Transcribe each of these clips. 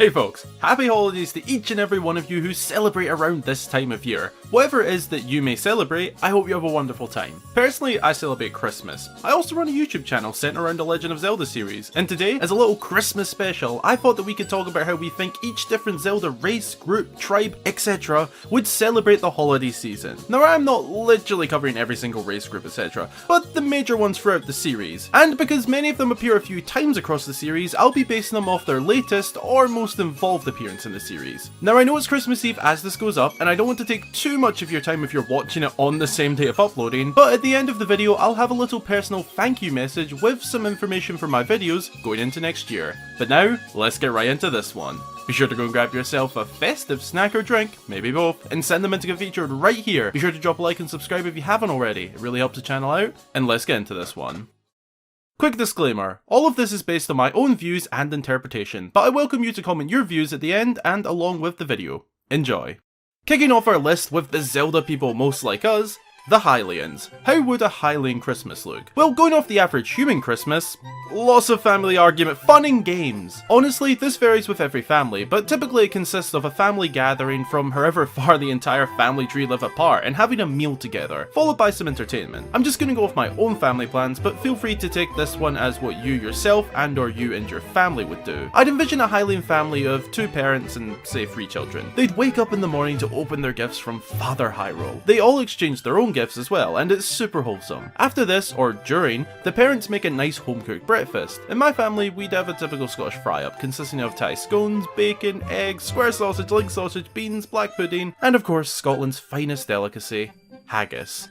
Hey folks, happy holidays to each and every one of you who celebrate around this time of year. Whatever it is that you may celebrate, I hope you have a wonderful time. Personally, I celebrate Christmas. I also run a YouTube channel centered around the Legend of Zelda series, and today, as a little Christmas special, I thought that we could talk about how we think each different Zelda race, group, tribe, etc. would celebrate the holiday season. Now I'm not literally covering every single race, group, etc., but the major ones throughout the series. And because many of them appear a few times across the series, I'll be basing them off their latest or most involved appearance in the series. Now I know it's Christmas Eve as this goes up, and I don't want to take too much of your time if you're watching it on the same day of uploading, but at the end of the video I'll have a little personal thank you message with some information for my videos going into next year. But now, let's get right into this one. Be sure to go and grab yourself a festive snack or drink, maybe both, and send them in to get featured right here. Be sure to drop a like and subscribe if you haven't already, it really helps the channel out, and let's get into this one. Quick disclaimer, all of this is based on my own views and interpretation, but I welcome you to comment your views at the end and along with the video. Enjoy. Kicking off our list with the Zelda people most like us, the Hylians. How would a Hylian Christmas look? Well, going off the average human Christmas, lots of family argument, fun and games. Honestly, this varies with every family, but typically it consists of a family gathering from however far the entire family tree live apart and having a meal together, followed by some entertainment. I'm just gonna go with my own family plans, but feel free to take this one as what you yourself and or you and your family would do. I'd envision a Hylian family of 2 parents and say 3 children. They'd wake up in the morning to open their gifts from Father Hyrule. They all exchange their own gifts as well, and it's super wholesome. After this, or during, the parents make a nice home-cooked breakfast. In my family, we'd have a typical Scottish fry-up, consisting of Thai scones, bacon, eggs, square sausage, link sausage, beans, black pudding, and of course Scotland's finest delicacy, haggis.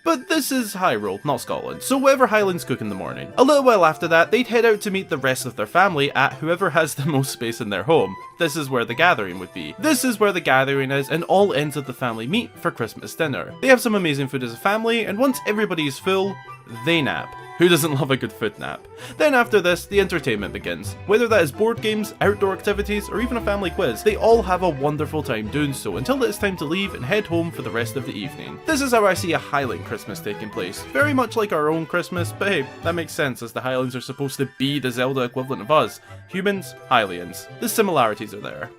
But this is Hyrule, not Scotland, so whatever Highlands cook in the morning. A little while after that, they'd head out to meet the rest of their family at whoever has the most space in their home. This is where the gathering would be. This is where the gathering is, and all ends of the family meet for Christmas dinner. They have some amazing food as a family, and once everybody is full, they nap. Who doesn't love a good food nap? Then after this, the entertainment begins. Whether that is board games, outdoor activities, or even a family quiz, they all have a wonderful time doing so until it's time to leave and head home for the rest of the evening. This is how I see a Highland Christmas taking place. Very much like our own Christmas, but hey, that makes sense as the Highlands are supposed to be the Zelda equivalent of us. Humans, Hylians. The similarities are there.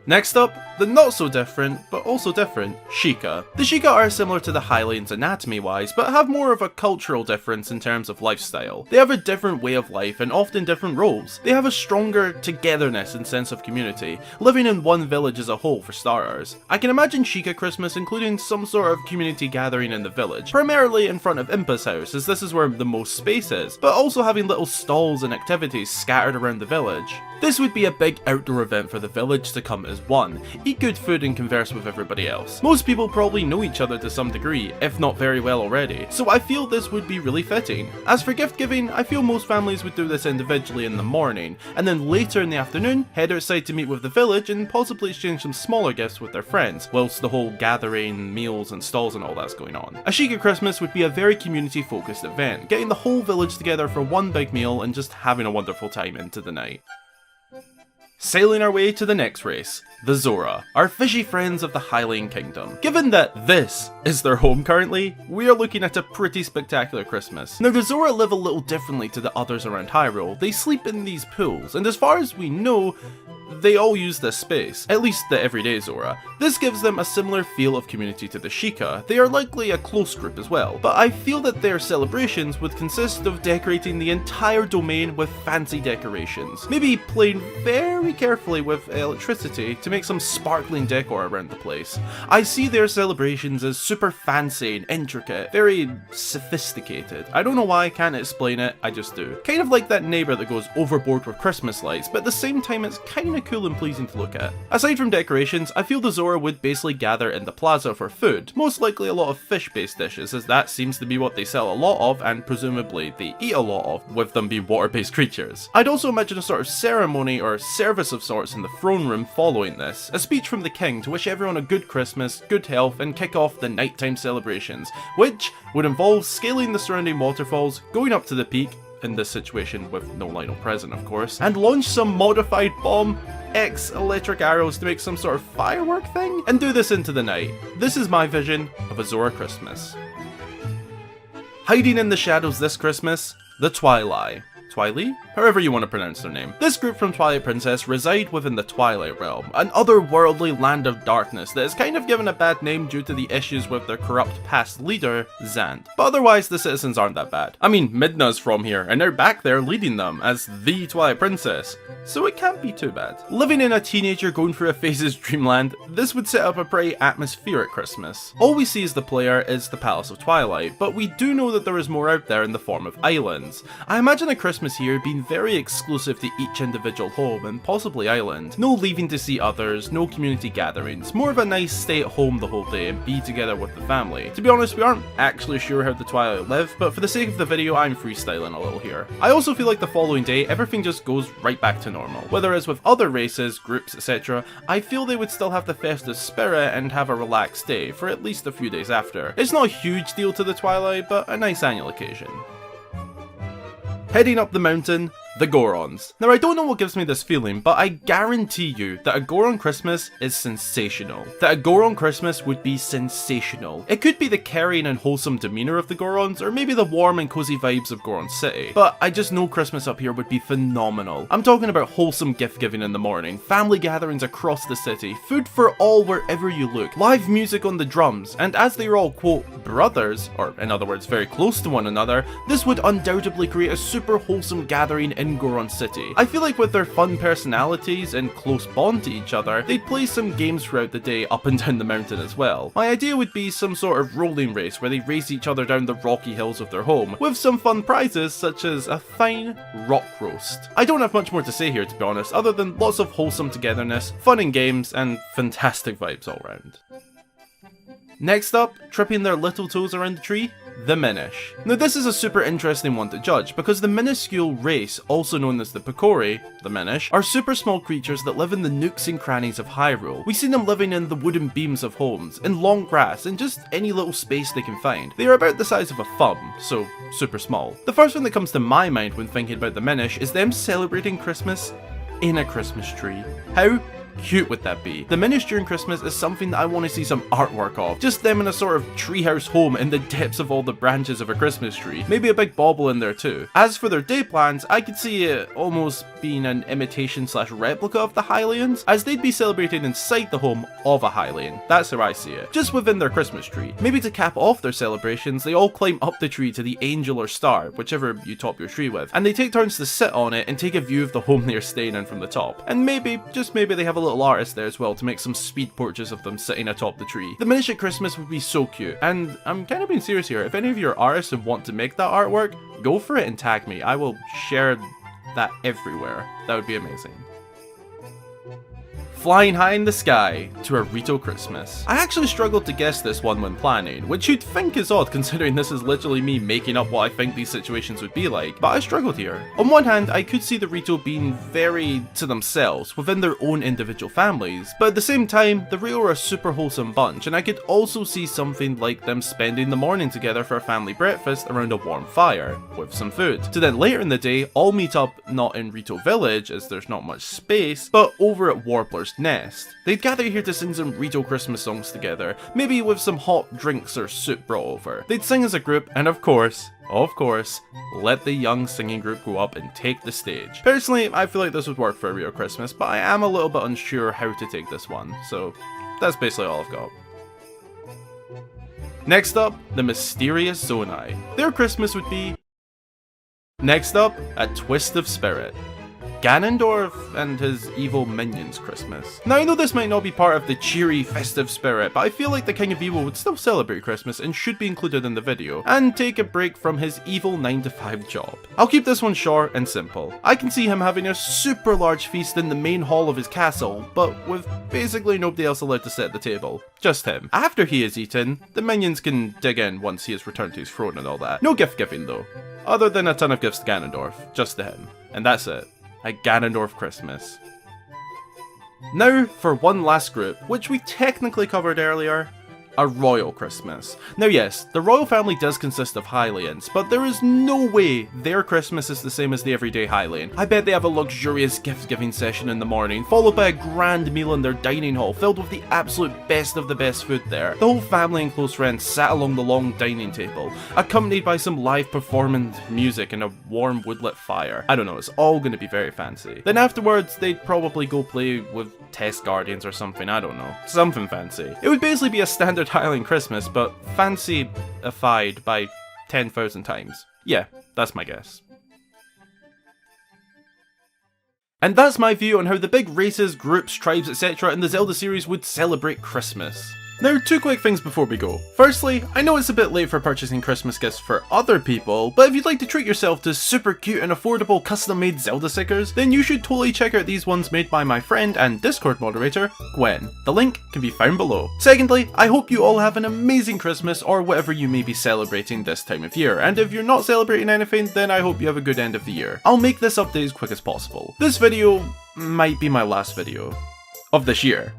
Next up, the not so different, but also different, Sheikah. The Sheikah are similar to the Hylians anatomy-wise, but have more of a cultural difference in terms of lifestyle. They have a different way of life and often different roles. They have a stronger togetherness and sense of community, living in one village as a whole for starters. I can imagine Sheikah Christmas including some sort of community gathering in the village, primarily in front of Impa's house as this is where the most space is, but also having little stalls and activities scattered around the village. This would be a big outdoor event for the village to come as one, eat good food and converse with everybody else. Most people probably know each other to some degree, if not very well already, so I feel this would be really fitting. As for gift giving, I feel most families would do this individually in the morning, and then later in the afternoon, head outside to meet with the village and possibly exchange some smaller gifts with their friends, whilst the whole gathering, meals and stalls and all that's going on. A Sheikah Christmas would be a very community focused event, getting the whole village together for one big meal and just having a wonderful time into the night. Sailing our way to the next race, the Zora, our fishy friends of the Hylian Kingdom. Given that this is their home currently, we are looking at a pretty spectacular Christmas. Now the Zora live a little differently to the others around Hyrule. They sleep in these pools, and as far as we know, they all use this space, at least the everyday Zora. This gives them a similar feel of community to the Sheikah. They are likely a close group as well, but I feel that their celebrations would consist of decorating the entire domain with fancy decorations. Maybe playing very carefully with electricity to make some sparkling decor around the place. I see their celebrations as super fancy and intricate, very sophisticated. I don't know why, I can't explain it, I just do. Kind of like that neighbour that goes overboard with Christmas lights, but at the same time it's kinda cool and pleasing to look at. Aside from decorations, I feel the Zora would basically gather in the plaza for food, most likely a lot of fish-based dishes as that seems to be what they sell a lot of and presumably they eat a lot of, with them being water-based creatures. I'd also imagine a sort of ceremony or service of sorts in the throne room following this, a speech from the king to wish everyone a good Christmas, good health and kick off the nighttime celebrations, which would involve scaling the surrounding waterfalls, going up to the peak, in this situation with no Lionel present of course, and launch some modified bomb X electric arrows to make some sort of firework thing, and do this into the night. This is my vision of a Zora Christmas. Hiding in the shadows this Christmas, the Twilight. Twilight? However you want to pronounce their name. This group from Twilight Princess reside within the Twilight Realm, an otherworldly land of darkness that is kind of given a bad name due to the issues with their corrupt past leader, Zant. But otherwise, the citizens aren't that bad. I mean, Midna's from here, and they're back there leading them as the Twilight Princess, so it can't be too bad. Living in a teenager going through a phase's dreamland, this would set up a pretty atmospheric Christmas. All we see as the player is the Palace of Twilight, but we do know that there is more out there in the form of islands. I imagine a Christmas here being very exclusive to each individual home and possibly island. No leaving to see others, no community gatherings, more of a nice stay at home the whole day and be together with the family. To be honest, we aren't actually sure how the Twilight live, but for the sake of the video I'm freestyling a little here. I also feel like the following day everything just goes right back to normal. Whether it's with other races, groups, etc., I feel they would still have the festive spirit and have a relaxed day for at least a few days after. It's not a huge deal to the Twilight, but a nice annual occasion. Heading up the mountain, the Gorons. Now I don't know what gives me this feeling, but I guarantee you that a Goron Christmas is sensational. That a Goron Christmas would be sensational. It could be the caring and wholesome demeanour of the Gorons, or maybe the warm and cozy vibes of Goron City. But I just know Christmas up here would be phenomenal. I'm talking about wholesome gift giving in the morning, family gatherings across the city, food for all wherever you look, live music on the drums, and as they are all quote brothers, or in other words very close to one another, this would undoubtedly create a super wholesome gathering in Goron City. I feel like with their fun personalities and close bond to each other, they'd play some games throughout the day up and down the mountain as well. My idea would be some sort of rolling race where they race each other down the rocky hills of their home, with some fun prizes such as a fine rock roast. I don't have much more to say here to be honest, other than lots of wholesome togetherness, fun and games, and fantastic vibes all round. Next up, tripping their little toes around the tree, the Minish. Now this is a super interesting one to judge, because the minuscule race, also known as the Picori, the Minish, are super small creatures that live in the nooks and crannies of Hyrule. We see them living in the wooden beams of homes, in long grass, and just any little space they can find. They are about the size of a thumb, so super small. The first thing that comes to my mind when thinking about the Minish is them celebrating Christmas in a Christmas tree. How cute would that be? The Minish during Christmas is something that I want to see some artwork of. Just them in a sort of treehouse home in the depths of all the branches of a Christmas tree. Maybe a big bauble in there too. As for their day plans, I could see it almost being an imitation / replica of the Hylians, as they'd be celebrating inside the home of a Hylian. That's how I see it. Just within their Christmas tree. Maybe to cap off their celebrations, they all climb up the tree to the angel or star, whichever you top your tree with, and they take turns to sit on it and take a view of the home they're staying in from the top. And maybe, just maybe, they have a little artist there as well to make some speed portraits of them sitting atop the tree. The Minish at Christmas would be so cute, and I'm kind of being serious here. If any of you are artists and want to make that artwork, go for it and tag me. I will share that everywhere. That would be amazing. Flying high in the sky to a Rito Christmas. I actually struggled to guess this one when planning, which you'd think is odd considering this is literally me making up what I think these situations would be like, but I struggled here. On one hand, I could see the Rito being very to themselves, within their own individual families, but at the same time, the Rito are a super wholesome bunch, and I could also see something like them spending the morning together for a family breakfast around a warm fire, with some food, to then later in the day all meet up not in Rito Village, as there's not much space, but over at Warbler's Nest. They'd gather here to sing some Rito Christmas songs together, maybe with some hot drinks or soup brought over. They'd sing as a group, and of course, let the young singing group go up and take the stage. Personally, I feel like this would work for a Rito Christmas, but I am a little bit unsure how to take this one, so that's basically all I've got. Next up, the mysterious Zonai. Their Christmas would be... Next up, a twist of spirit. Ganondorf and his evil minions Christmas. Now I know this might not be part of the cheery festive spirit, but I feel like the King of Evil would still celebrate Christmas and should be included in the video, and take a break from his evil 9-to-5 job. I'll keep this one short and simple. I can see him having a super large feast in the main hall of his castle, but with basically nobody else allowed to sit at the table. Just him. After he is eaten, the minions can dig in once he has returned to his throne and all that. No gift giving though. Other than a ton of gifts to Ganondorf. Just to him. And that's it. A Ganondorf Christmas. Now for one last group, which we technically covered earlier, a royal Christmas. Now yes, the royal family does consist of Hylians, but there is no way their Christmas is the same as the everyday Hylian. I bet they have a luxurious gift-giving session in the morning, followed by a grand meal in their dining hall filled with the absolute best of the best food there. The whole family and close friends sat along the long dining table, accompanied by some live performance music and a warm woodlit fire. I don't know, it's all going to be very fancy. Then afterwards, they'd probably go play with Test Guardians or something, I don't know. Something fancy. It would basically be a standard Hylian Christmas, but fancy-ified by 10,000 times. Yeah, that's my guess. And that's my view on how the big races, groups, tribes, etc. in the Zelda series would celebrate Christmas. Now, two quick things before we go. Firstly, I know it's a bit late for purchasing Christmas gifts for other people, but if you'd like to treat yourself to super cute and affordable custom-made Zelda stickers, then you should totally check out these ones made by my friend and Discord moderator, Gwen. The link can be found below. Secondly, I hope you all have an amazing Christmas or whatever you may be celebrating this time of year, and if you're not celebrating anything, then I hope you have a good end of the year. I'll make this update as quick as possible. This video might be my last video of this year.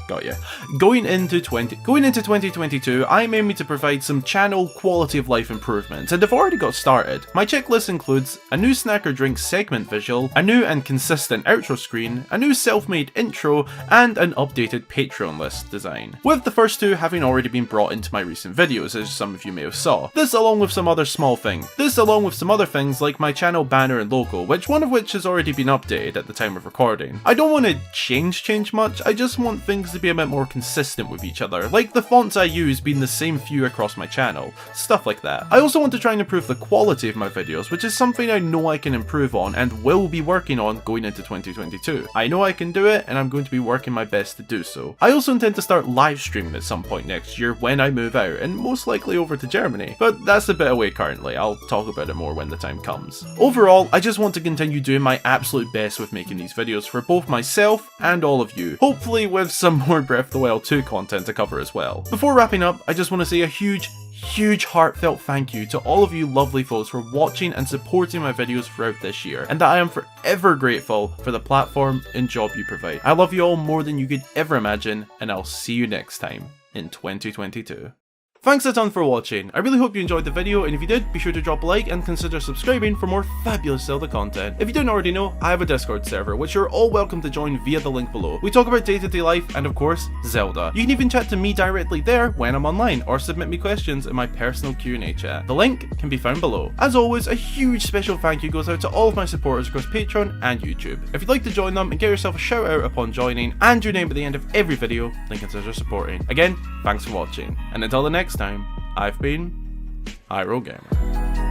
Got ya. Going into 2022, I'm aiming to provide some channel quality of life improvements, and I've already got started. My checklist includes a new snack or drink segment visual, a new and consistent outro screen, a new self-made intro, and an updated Patreon list design. With the first two having already been brought into my recent videos, as some of you may have saw. This along with some other small things. This along with some other things like my channel banner and logo, one of which has already been updated at the time of recording. I don't want to change much, I just want things to be a bit more consistent with each other, like the fonts I use being the same few across my channel, stuff like that. I also want to try and improve the quality of my videos, which is something I know I can improve on and will be working on going into 2022. I know I can do it, and I'm going to be working my best to do so. I also intend to start live streaming at some point next year when I move out, and most likely over to Germany, but that's a bit away currently. I'll talk about it more when the time comes. Overall, I just want to continue doing my absolute best with making these videos for both myself and all of you, hopefully with some more Breath of the Wild 2 content to cover as well. Before wrapping up, I just want to say a huge heartfelt thank you to all of you lovely folks for watching and supporting my videos throughout this year, and that I am forever grateful for the platform and job you provide. I love you all more than you could ever imagine, and I'll see you next time in 2022. Thanks a ton for watching. I really hope you enjoyed the video, and if you did, be sure to drop a like and consider subscribing for more fabulous Zelda content. If you didn't already know, I have a Discord server, which you're all welcome to join via the link below. We talk about day-to-day life and, of course, Zelda. You can even chat to me directly there when I'm online, or submit me questions in my personal Q&A chat. The link can be found below. As always, a huge special thank you goes out to all of my supporters across Patreon and YouTube. If you'd like to join them and get yourself a shout out upon joining, and your name at the end of every video, then consider supporting. Again, thanks for watching, and until the next time, I've been Hyrule Gamer.